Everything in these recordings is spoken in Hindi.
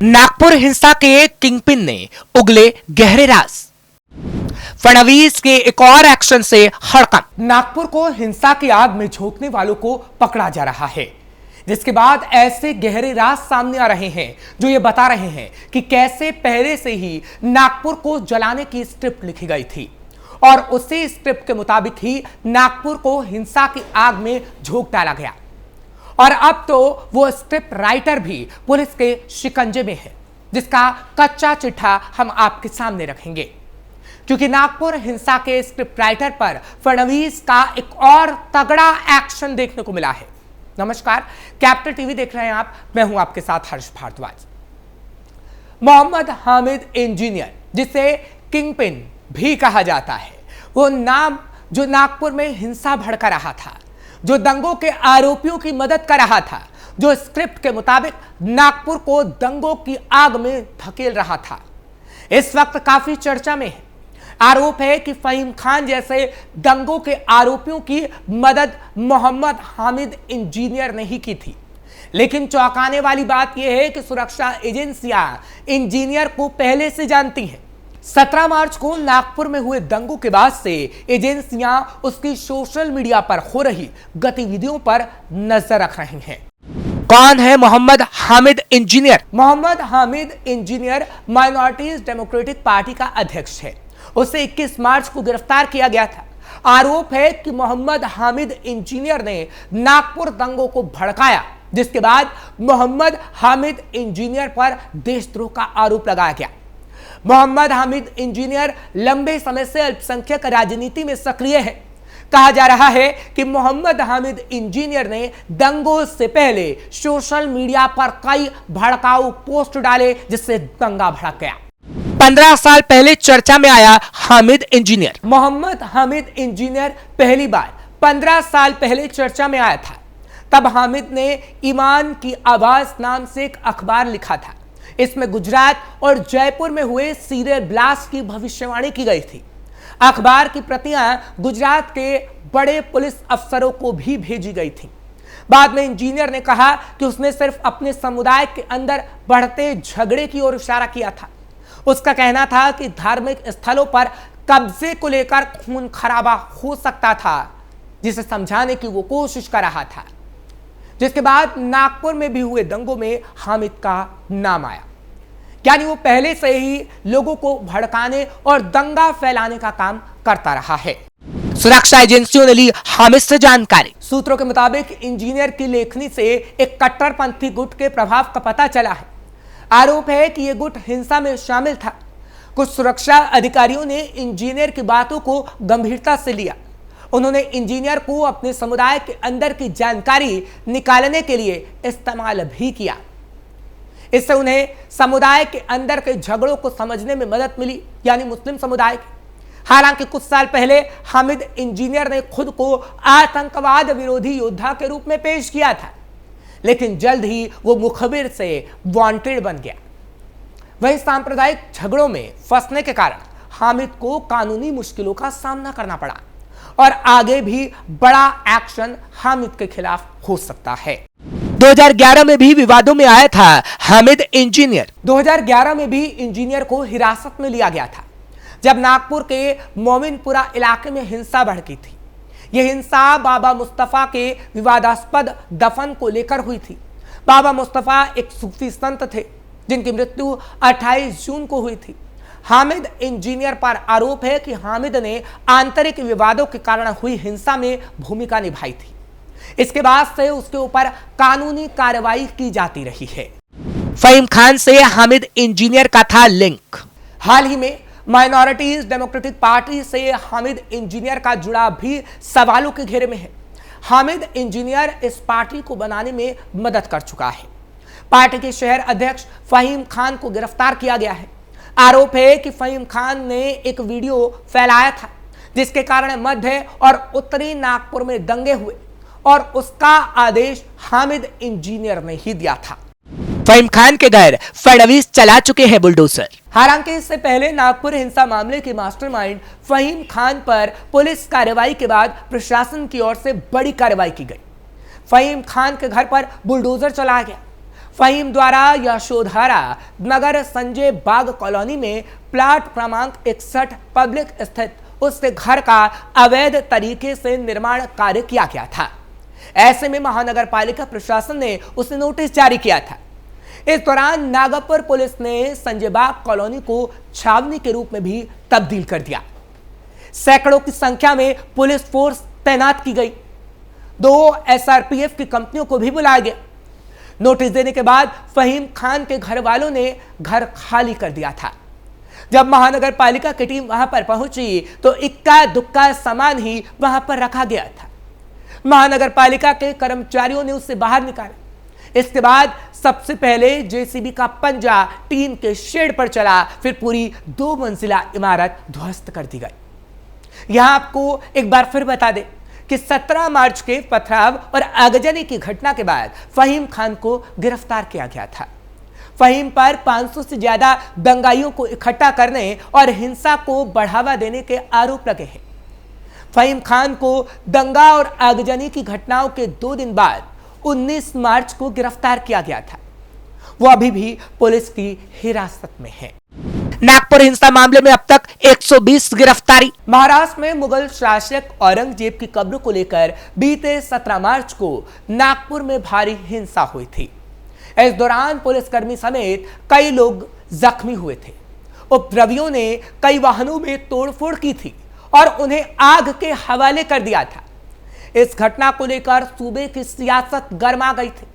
नागपुर हिंसा के किंगपिन ने उगले गहरे राज। फडणवीस के एक और एक्शन से हड़कंप। नागपुर को हिंसा की आग में झोंकने वालों को पकड़ा जा रहा है, जिसके बाद ऐसे गहरे राज सामने आ रहे हैं जो ये बता रहे हैं कि कैसे पहले से ही नागपुर को जलाने की स्क्रिप्ट लिखी गई थी और उसी स्क्रिप्ट के मुताबिक ही नागपुर को हिंसा की आग में झोंक डाला गया। और अब तो वो स्क्रिप्ट राइटर भी पुलिस के शिकंजे में है, जिसका कच्चा चिट्ठा हम आपके सामने रखेंगे, क्योंकि नागपुर हिंसा के स्क्रिप्ट राइटर पर फडणवीस का एक और तगड़ा एक्शन देखने को मिला है। नमस्कार, कैपिटल टीवी देख रहे हैं आप, मैं हूं आपके साथ हर्ष भारद्वाज। मोहम्मद हामिद इंजीनियर, जिसे किंगपिन भी कहा जाता है, वो नाम जो नागपुर में हिंसा भड़का रहा था, जो दंगों के आरोपियों की मदद कर रहा था, जो स्क्रिप्ट के मुताबिक नागपुर को दंगों की आग में धकेल रहा था, इस वक्त काफी चर्चा में है। आरोप है कि फहीम खान जैसे दंगों के आरोपियों की मदद मोहम्मद हामिद इंजीनियर ने ही की थी। लेकिन चौंकाने वाली बात यह है कि सुरक्षा एजेंसियां इंजीनियर को पहले से जानती हैं। 17 मार्च को नागपुर में हुए दंगों के बाद से एजेंसियां उसकी सोशल मीडिया पर हो रही गतिविधियों पर नजर रख रही हैं। कौन है Mohammad Hamid Engineer? Mohammad Hamid Engineer Minorities Democratic Party का अध्यक्ष है। उसे 21 मार्च को गिरफ्तार किया गया था। आरोप है कि मोहम्मद हामिद इंजीनियर ने नागपुर दंगों को भड़काया, जिसके बाद मोहम्मद हामिद इंजीनियर पर देशद्रोह का आरोप लगाया गया। मोहम्मद हामिद इंजीनियर लंबे समय से अल्पसंख्यक राजनीति में सक्रिय है। कहा जा रहा है कि मोहम्मद हामिद इंजीनियर ने दंगों से पहले सोशल मीडिया पर कई भड़काऊ पोस्ट डाले, जिससे दंगा भड़क गया। 15 साल पहले चर्चा में आया हामिद इंजीनियर। मोहम्मद हामिद इंजीनियर पहली बार 15 साल पहले चर्चा में आया था। तब हामिद ने ईमान की आवाज नाम से एक अखबार लिखा था। इसमें गुजरात और जयपुर में हुए सीरियल ब्लास्ट की भविष्यवाणी की गई थी। अखबार की प्रतियां गुजरात के बड़े पुलिस अफसरों को भी भेजी गई थी। बाद में इंजीनियर ने कहा कि उसने सिर्फ अपने समुदाय के अंदर बढ़ते झगड़े की ओर इशारा किया था। उसका कहना था कि धार्मिक स्थलों पर कब्जे को लेकर खून खराबा हो सकता था, जिसे समझाने की वो कोशिश कर रहा था। जिसके बाद नागपुर में भी हुए दंगों में हामिद का नाम आया, यानी वो पहले से ही लोगों को भड़काने और दंगा फैलाने का काम करता रहा है। सुरक्षा एजेंसियों ने ली हामिद से जानकारी। सूत्रों के मुताबिक इंजीनियर की लेखनी से एक कट्टरपंथी गुट के प्रभाव का पता चला है। आरोप है कि यह गुट हिंसा में शामिल था। कुछ सुरक्षा अधिकारियों ने इंजीनियर की बातों को गंभीरता से लिया। उन्होंने इंजीनियर को अपने समुदाय के अंदर की जानकारी निकालने के लिए इस्तेमाल भी किया। इससे उन्हें समुदाय के अंदर के झगड़ों को समझने में मदद मिली, यानी मुस्लिम समुदाय की। हालांकि कुछ साल पहले हामिद इंजीनियर ने खुद को आतंकवाद विरोधी योद्धा के रूप में पेश किया था, लेकिन जल्द ही वो मुखबिर से वांटेड बन गया। वहीं सांप्रदायिक झगड़ों में फंसने के कारण हामिद को कानूनी मुश्किलों का सामना करना पड़ा और आगे भी बड़ा एक्शन हामिद के खिलाफ हो सकता है। 2011 में भी विवादों में आया था हामिद इंजीनियर। 2011 में भी इंजीनियर को हिरासत में लिया गया था, जब नागपुर के मोमिनपुरा इलाके में हिंसा भड़की थी। यह हिंसा बाबा मुस्तफा के विवादास्पद दफन को लेकर हुई थी। बाबा मुस्तफा एक सूफी संत थे, जिनकी मृत्यु 28 जून को हुई थी। हामिद इंजीनियर पर आरोप है कि हामिद ने आंतरिक विवादों के कारण हुई हिंसा में भूमिका निभाई थी। इसके बाद से उसके ऊपर कानूनी कार्रवाई की जाती रही है। फहीम खान से हामिद इंजीनियर का था लिंक। हाल ही में माइनॉरिटीज डेमोक्रेटिक पार्टी से हामिद इंजीनियर का जुड़ा भी सवालों के घेरे में है। हामिद इंजीनियर इस पार्टी को बनाने में मदद कर चुका है। पार्टी के शहर अध्यक्ष फहीम खान को गिरफ्तार किया गया है। आरोप है कि फहीम खान ने एक वीडियो फैलाया था, जिसके कारण मध्य और उत्तरी नागपुर में दंगे हुए और उसका आदेश हामिद इंजीनियर ने ही दिया था। फहीम खान के घर फडणवीस चला चुके हैं बुलडोजर। हालांकि इससे पहले नागपुर हिंसा मामले के मास्टरमाइंड फहीम खान पर पुलिस कार्रवाई के बाद प्रशासन की ओर से बड़ी कार्रवाई की गई। फहीम खान के घर पर बुलडोजर चलाया गया। फहीम द्वारा यशोधरा नगर संजय बाग कॉलोनी में प्लाट क्रमांक 61 पब्लिक स्थित उसके घर का अवैध तरीके से निर्माण कार्य किया गया था। ऐसे में महानगर पालिका प्रशासन ने उसे नोटिस जारी किया था। इस दौरान नागपुर पुलिस ने संजय बाग कॉलोनी को छावनी के रूप में भी तब्दील कर दिया। सैकड़ों की संख्या में पुलिस फोर्स तैनात की गई। 2 SRPF की कंपनियों को भी बुलाया गया। नोटिस देने के बाद फहीम खान के घर वालों ने घर खाली कर दिया था। जब महानगर पालिका की टीम वहां पर पहुंची तो इक्का दुक्का सामान ही वहां पर रखा गया था। महानगर पालिका के कर्मचारियों ने उसे बाहर निकाला। इसके बाद सबसे पहले JCB का पंजा टीन के शेड पर चला, फिर पूरी 2 मंजिला इमारत ध्वस्त कर दी गई। यहां आपको एक बार फिर बता दें कि 17 मार्च के पथराव और आगजनी की घटना के बाद फहीम खान को गिरफ्तार किया गया था। फहीम पर 500 से ज्यादा दंगाइयों को इकट्ठा करने और हिंसा को बढ़ावा देने के आरोप लगे हैं। फहीम खान को दंगा और आगजनी की घटनाओं के 2 दिन बाद 19 मार्च को गिरफ्तार किया गया था। वो अभी भी पुलिस की हिरासत में है। नागपुर हिंसा मामले में अब तक 120 गिरफ्तारी। महाराष्ट्र में मुगल शासक औरंगजेब की कब्र को लेकर बीते 17 मार्च को नागपुर में भारी हिंसा हुई थी। इस दौरान पुलिसकर्मी समेत कई लोग जख्मी हुए थे। उपद्रवियों ने कई वाहनों में तोड़फोड़ की थी और उन्हें आग के हवाले कर दिया था। इस घटना को लेकर सूबे की सियासत गर्मा गई थी।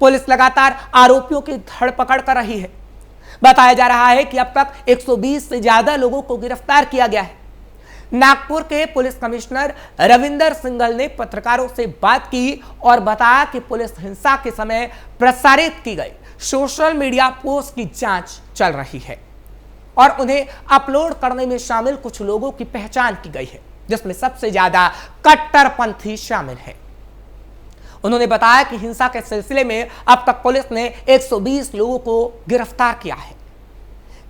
पुलिस लगातार आरोपियों की धरपकड़ कर रही है। बताया जा रहा है कि अब तक 120 से ज्यादा लोगों को गिरफ्तार किया गया है। नागपुर के पुलिस कमिश्नर रविंदर सिंघल ने पत्रकारों से बात की और बताया कि पुलिस हिंसा के समय प्रसारित की गई सोशल मीडिया पोस्ट की जांच चल रही है और उन्हें अपलोड करने में शामिल कुछ लोगों की पहचान की गई है, जिसमें सबसे ज्यादा कट्टरपंथी शामिल है। उन्होंने बताया कि हिंसा के सिलसिले में अब तक पुलिस ने 120 लोगों को गिरफ्तार किया है।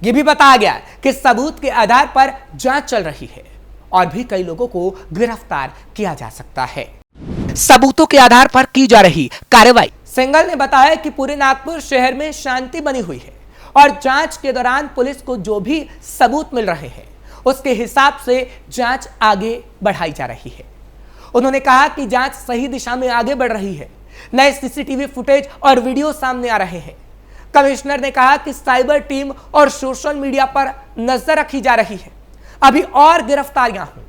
यह भी बताया गया कि सबूत के आधार पर जांच चल रही है और भी कई लोगों को गिरफ्तार किया जा सकता है। सबूतों के आधार पर की जा रही कार्रवाई। सिंघल ने बताया कि पूरे नागपुर शहर में शांति बनी हुई है और जांच के दौरान पुलिस को जो भी सबूत मिल रहे हैं उसके हिसाब से जांच आगे बढ़ाई जा रही है। उन्होंने कहा कि जांच सही दिशा में आगे बढ़ रही है। नए CCTV फुटेज और वीडियो सामने आ रहे हैं। कमिश्नर ने कहा कि साइबर टीम और सोशल मीडिया पर नजर रखी जा रही है। अभी और गिरफ्तारियां होंगी।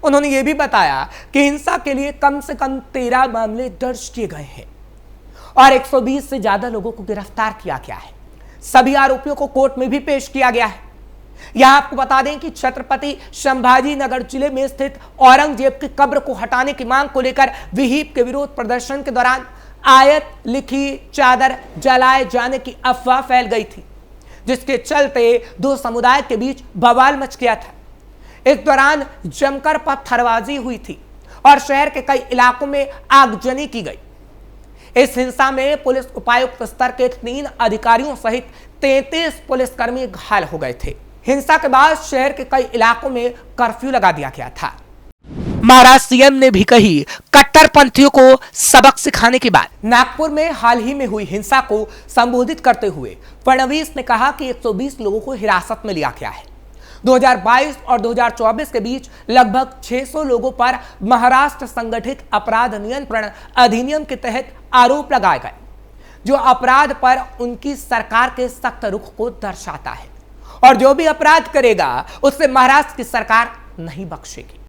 उन्होंने यह भी बताया कि हिंसा के लिए कम से कम 13 मामले दर्ज किए गए हैं और 120 से ज्यादा लोगों को गिरफ्तार किया गया है। सभी आरोपियों को कोर्ट में भी पेश किया गया है। यहां आपको बता दें कि छत्रपति संभाजी नगर जिले में स्थित औरंगजेब की कब्र को हटाने की मांग को लेकर विहिप के विरोध प्रदर्शन के दौरान आयत लिखी चादर जलाए जाने की अफवाह फैल गई थी, जिसके चलते 2 समुदाय के बीच बवाल मच गया था। इस दौरान जमकर पत्थरबाजी हुई थी और शहर के कई इलाकों में आगजनी की गई। इस हिंसा में पुलिस उपायुक्त स्तर के 3 अधिकारियों सहित 33 पुलिसकर्मी घायल हो गए थे। हिंसा के बाद शहर के कई इलाकों में कर्फ्यू लगा दिया गया था। महाराष्ट्र CM ने भी कही कट्टरपंथियों को सबक सिखाने की बात। नागपुर में हाल ही में हुई हिंसा को संबोधित करते हुए फडणवीस ने कहा कि 120 लोगों को हिरासत में लिया गया है। 2022 और 2024 के बीच लगभग 600 लोगों पर महाराष्ट्र संगठित अपराध नियंत्रण अधिनियम के तहत आरोप लगाए गए, जो अपराध पर उनकी सरकार के सख्त रुख को दर्शाता है और जो भी अपराध करेगा उससे महाराष्ट्र की सरकार नहीं बख्शेगी।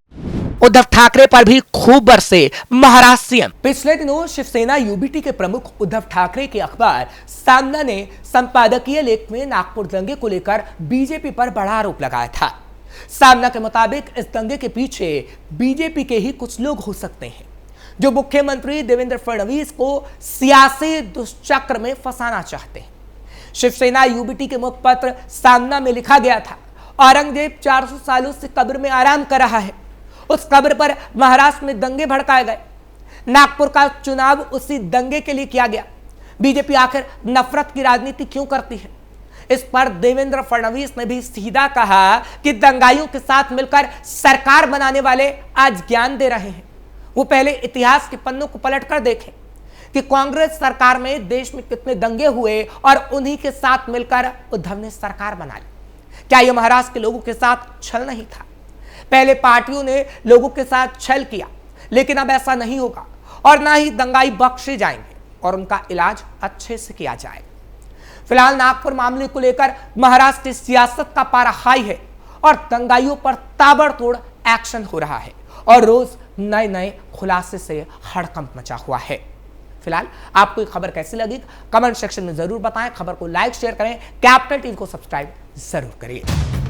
उद्धव ठाकरे पर भी खूब बरसे महाराष्ट्र CM। पिछले दिनों शिवसेना UBT के प्रमुख उद्धव ठाकरे के अखबार सामना ने संपादकीय लेख में नागपुर दंगे को लेकर बीजेपी पर बड़ा आरोप लगाया था। सामना के मुताबिक इस दंगे के पीछे बीजेपी के ही कुछ लोग हो सकते हैं, जो मुख्यमंत्री देवेंद्र फडणवीस को सियासी दुष्चक्र में फंसाना चाहते हैं। शिवसेना UBT के मुखपत्र सामना में लिखा गया था, औरंगजेब 400 सालों से कब्र में आराम कर रहा है। उस कब्र पर महाराष्ट्र में दंगे भड़काए गए। नागपुर का चुनाव उसी दंगे के लिए किया गया। बीजेपी आखिर नफरत की राजनीति क्यों करती है? इस पर देवेंद्र फडणवीस ने भी सीधा कहा कि दंगाइयों के साथ मिलकर सरकार बनाने वाले आज ज्ञान दे रहे हैं। वो पहले इतिहास के पन्नों को पलटकर देखें कि कांग्रेस सरकार में देश में कितने दंगे हुए और उन्हीं के साथ मिलकर उद्धव ने सरकार बना ली। क्या यह महाराष्ट्र के लोगों के साथ छल नहीं था? पहले पार्टियों ने लोगों के साथ छल किया, लेकिन अब ऐसा नहीं होगा और ना ही दंगाई बख्शे जाएंगे और उनका इलाज अच्छे से किया जाएगा। फिलहाल नागपुर मामले को लेकर महाराष्ट्र की सियासत का पारा हाई है और दंगाइयों पर ताबड़तोड़ एक्शन हो रहा है और रोज नए नए खुलासे से हड़कंप मचा हुआ है। फिलहाल आपको ये खबर कैसी लगी कमेंट सेक्शन में जरूर बताएं। खबर को लाइक शेयर करें, कैपिटल टीवी को सब्सक्राइब जरूर करिए।